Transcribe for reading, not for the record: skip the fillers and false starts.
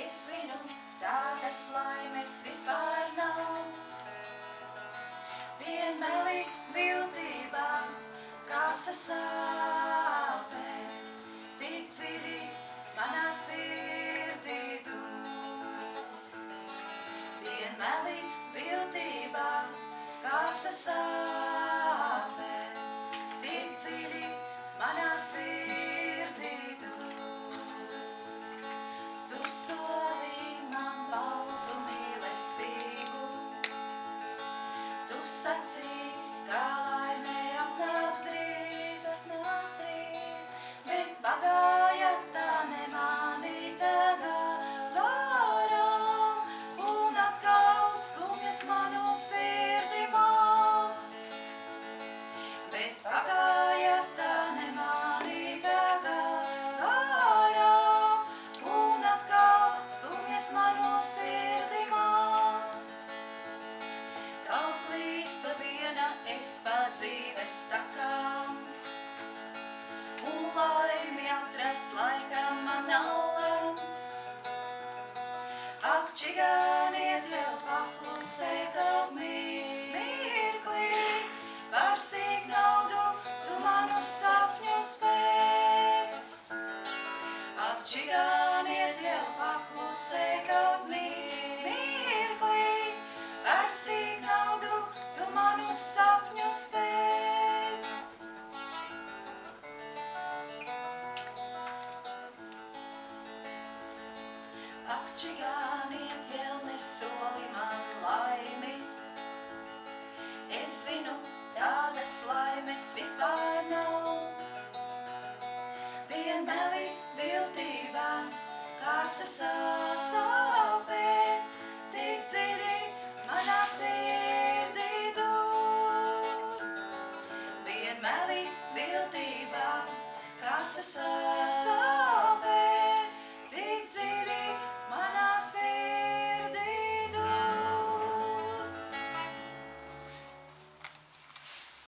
Es zinu, tādas laimes vispār nav. Vienmēli viltībā, kā sasāpē, tik dziļi manā sirdī tu. Vienmēli viltībā, kā sasāpē, tik dziļi manā sirdī tu. Tu solī man baltu mīlestību, tu sacīji, kā laime atnāks drīz, bet pagāja tā nemanīta garām, un atkal skumjas manu sirdi māc. Bet pagāja tā nemanīta garām, un atkal skumjas manu sirdi māc. Kaut klīstu viena es pa dzīves takām, un laimi atrast laikam man nav lemts. Ak, čigāniet vēl paklusē kaut mirklī, par sīk naudu tu manus sapņus pēc. Ak, čigāniet vēl paklusē kaut mirklī, par sīk naudu tu manus sapņus pēc. Ak, čigāniet vēl nesoli man laimi, es zinu, tādas laimes vispār nav. Vienmēli viltībā, kā sasāpē, tik dziļi